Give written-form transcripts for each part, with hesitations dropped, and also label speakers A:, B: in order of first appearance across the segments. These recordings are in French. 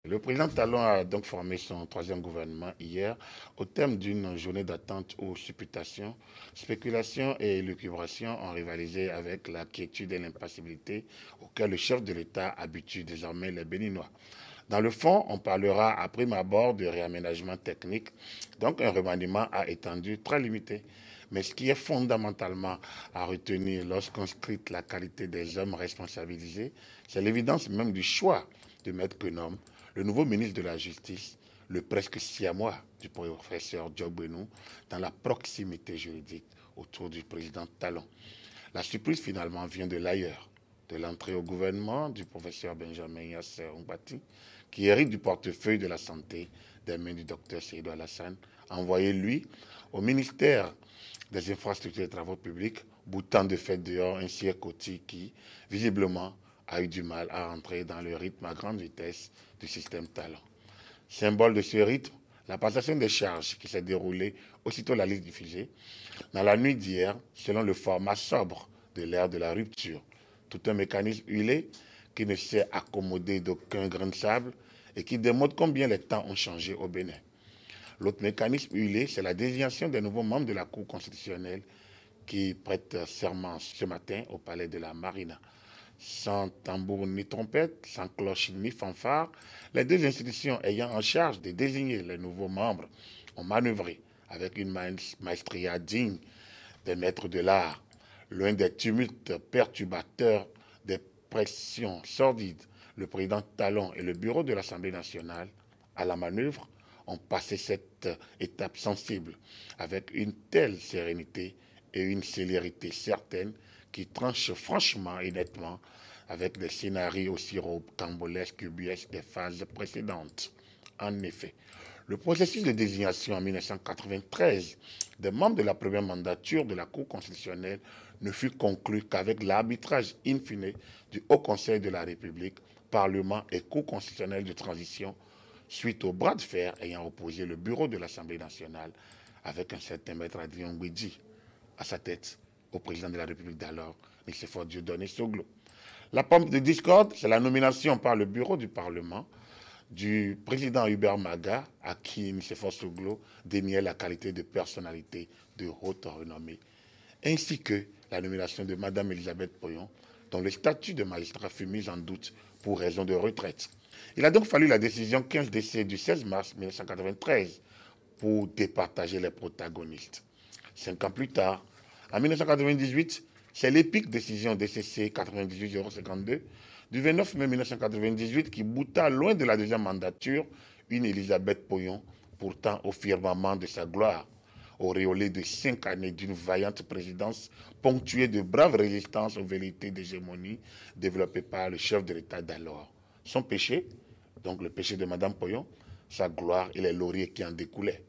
A: Le président Talon a donc formé son troisième gouvernement hier au thème d'une journée d'attente où supputation, spéculation et élucubration ont rivalisé avec la quiétude et l'impassibilité auxquelles le chef de l'État habitue désormais les Béninois. Dans le fond, on parlera à prime abord de réaménagement technique, donc un remaniement à étendue très limité. Mais ce qui est fondamentalement à retenir lorsqu'on scrute la qualité des hommes responsabilisés, c'est l'évidence même du choix de Maître Quenom, le nouveau ministre de la Justice, le presque siamois du professeur Diogbenou, dans la proximité juridique autour du président Talon. La surprise finalement vient de l'ailleurs, de l'entrée au gouvernement du professeur Benjamin Yasser Oumbati, qui hérite du portefeuille de la santé des mains du docteur Seydou Alassane, envoyé lui au ministère des infrastructures et travaux publics, boutant de fait dehors un Sier Koti qui, visiblement, a eu du mal à entrer dans le rythme à grande vitesse du système Talon. Symbole de ce rythme, la passation des charges qui s'est déroulée aussitôt la liste diffusée, dans la nuit d'hier, selon le format sobre de l'ère de la rupture. Tout un mécanisme huilé qui ne s'est accommodé d'aucun grain de sable et qui démontre combien les temps ont changé au Bénin. L'autre mécanisme huilé, c'est la désignation des nouveaux membres de la Cour constitutionnelle qui prêtent serment ce matin au palais de la Marina. Sans tambour ni trompette, sans cloche ni fanfare, les deux institutions ayant en charge de désigner les nouveaux membres ont manœuvré avec une maestria digne des maîtres de l'art, loin des tumultes perturbateurs, des pressions sordides. Le président Talon et le bureau de l'Assemblée nationale, à la manœuvre, ont passé cette étape sensible avec une telle sérénité et une célérité certaine qui tranche franchement et nettement avec des scénarios aussi rocambolesques qu'ubuesques des phases précédentes. En effet, le processus de désignation en 1993 des membres de la première mandature de la Cour constitutionnelle ne fut conclu qu'avec l'arbitrage in fine du Haut Conseil de la République, Parlement et Cour constitutionnelle de transition, suite au bras de fer ayant opposé le bureau de l'Assemblée nationale avec un certain maître Adrien Guidi à sa tête au président de la République d'alors, Nicéphore Dieudonné Soglo. La pompe de discorde, c'est la nomination par le bureau du Parlement du président Hubert Maga, à qui Nicéphore Soglo déniait la qualité de personnalité de haute renommée, ainsi que la nomination de Mme Elisabeth Poyon, dont le statut de magistrat fut mis en doute pour raison de retraite. Il a donc fallu la décision 15DC du 16 mars 1993 pour départager les protagonistes. 5 ans plus tard, en 1998, c'est l'épique décision DCC 98-052 du 29 mai 1998 qui bouta loin de la deuxième mandature une Elisabeth Poyon, pourtant au firmament de sa gloire, auréolée de 5 années d'une vaillante présidence ponctuée de braves résistances aux velléités d'hégémonie développées par le chef de l'État d'alors. Son péché, donc le péché de Mme Poyon, sa gloire et les lauriers qui en découlaient.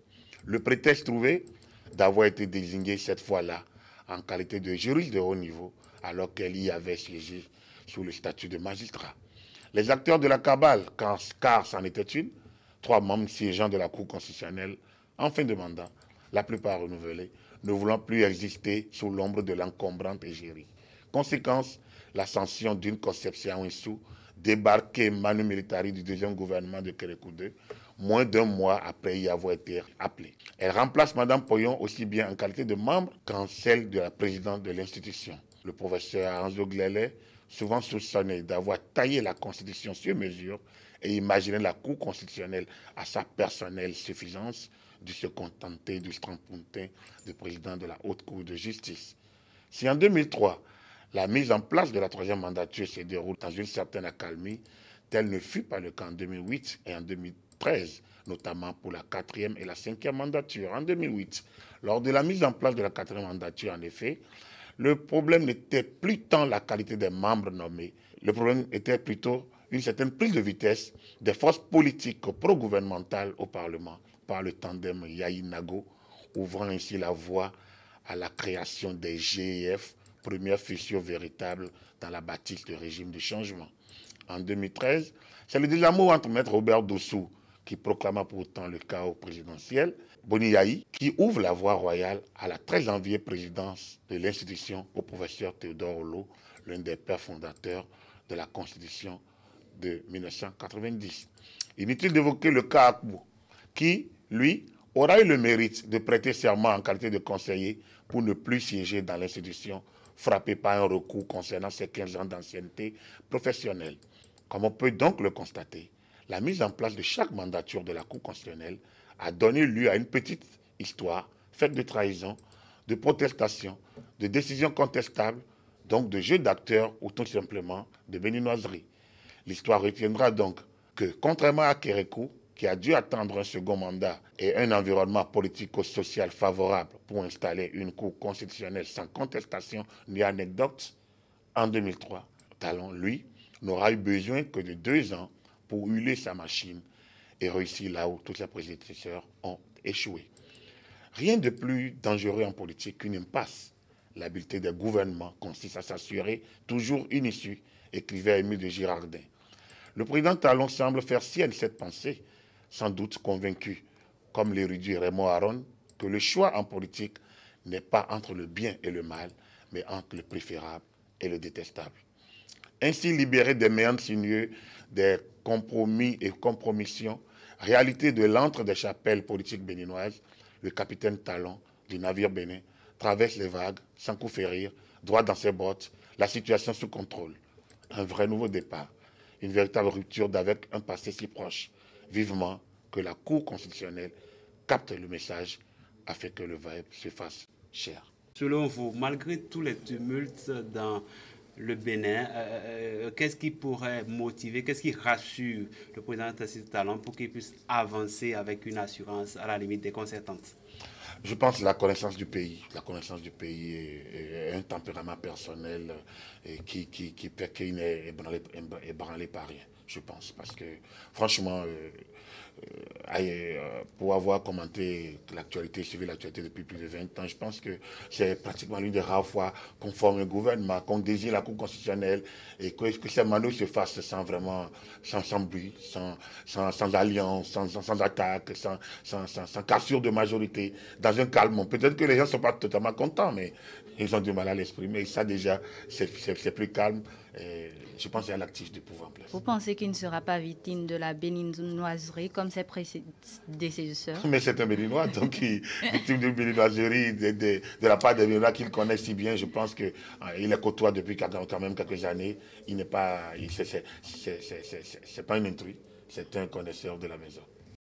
A: Le prétexte trouvé d'avoir été désignée cette fois-là en qualité de juriste de haut niveau, alors qu'elle y avait siégé sous le statut de magistrat. Les acteurs de la cabale, car c'en était une, 3 membres siégeants de la Cour constitutionnelle en fin de mandat, la plupart renouvelés, ne voulant plus exister sous l'ombre de l'encombrante égérie. Conséquence, l'ascension d'une conception Ouissou, débarquée manu militari du deuxième gouvernement de Kérékou II, moins d'un mois après y avoir été appelée. Elle remplace Mme Poyon aussi bien en qualité de membre qu'en celle de la présidente de l'institution. Le professeur Anzo Glele, souvent soupçonné d'avoir taillé la Constitution sur mesure et imaginé la Cour constitutionnelle à sa personnelle suffisance, dut se contenter du strampontin de président de la Haute Cour de justice. Si en 2003, la mise en place de la troisième mandature se déroule dans une certaine accalmie, tel ne fut pas le cas en 2008 et en 2013, notamment pour la quatrième et la cinquième mandature. En 2008, lors de la mise en place de la quatrième mandature, en effet, le problème n'était plus tant la qualité des membres nommés, le problème était plutôt une certaine prise de vitesse des forces politiques pro-gouvernementales au Parlement par le tandem Yahi-Nago, ouvrant ainsi la voie à la création des GIF, première fissure véritable dans la bâtisse du régime de changement. En 2013, c'est le désamour entre Maître Robert Dossou, qui proclama pourtant le chaos présidentiel, Boni Yahi, qui ouvre la voie royale à la très enviée présidence de l'institution au professeur Théodore Olo, l'un des pères fondateurs de la Constitution de 1990. Inutile d'évoquer le cas Akbou, qui, lui, aura eu le mérite de prêter serment en qualité de conseiller pour ne plus siéger dans l'institution, frappé par un recours concernant ses 15 ans d'ancienneté professionnelle. Comme on peut donc le constater, la mise en place de chaque mandature de la Cour constitutionnelle a donné lieu à une petite histoire faite de trahison, de protestation, de décisions contestables, donc de jeux d'acteurs ou tout simplement de béninoiserie. L'histoire retiendra donc que, contrairement à Kérékou, qui a dû attendre un second mandat et un environnement politico-social favorable pour installer une Cour constitutionnelle sans contestation ni anecdote, en 2003, Talon, lui, n'aura eu besoin que de 2 ans pour huiler sa machine et réussir là où tous ses prédécesseurs ont échoué. Rien de plus dangereux en politique qu'une impasse. L'habileté des gouvernements consiste à s'assurer toujours une issue, écrivait Émile de Girardin. Le président Talon semble faire sienne cette pensée, sans doute convaincu, comme l'érudit Raymond Aron, que le choix en politique n'est pas entre le bien et le mal, mais entre le préférable et le détestable. Ainsi libéré des méandres sinueux, des compromis et compromissions, réalité de l'antre des chapelles politiques béninoises, le capitaine Talon du navire bénin traverse les vagues sans coup férir, droit dans ses bottes, la situation sous contrôle. Un vrai nouveau départ, une véritable rupture d'avec un passé si proche. Vivement que la Cour constitutionnelle capte le message afin que le vibe se fasse cher.
B: Selon vous, malgré tous les tumultes dans le Bénin, qu'est-ce qui pourrait motiver, qu'est-ce qui rassure le président Tacite Talon pour qu'il puisse avancer avec une assurance à la limite déconcertante?
A: Je pense la connaissance du pays. La connaissance du pays est un tempérament personnel qui fait qu'il n'est ébranlé par rien, je pense. Parce que, franchement, pour avoir commenté l'actualité, suivi l'actualité depuis plus de 20 ans, je pense que c'est pratiquement l'une des rares fois qu'on forme un gouvernement, qu'on désigne la Cour constitutionnelle et que ces manœuvres se fassent sans bruit, sans alliance, sans attaque, sans cassure de majorité, dans un calme. Peut-être que les gens ne sont pas totalement contents, mais ils ont du mal à l'exprimer. Et ça, déjà, c'est plus calme. Et je pense qu'il y a l'actif du pouvoir en place.
C: Vous pensez qu'il ne sera pas victime de la béninoiserie comme ses prédécesseurs?
A: Mais c'est un béninois, donc victime d'une béninoiserie de la part des béninois qu'il connaît si bien. Je pense qu'il les côtoie depuis quand même quelques années. Il n'est pas, c'est pas un intrus, c'est un connaisseur de la maison.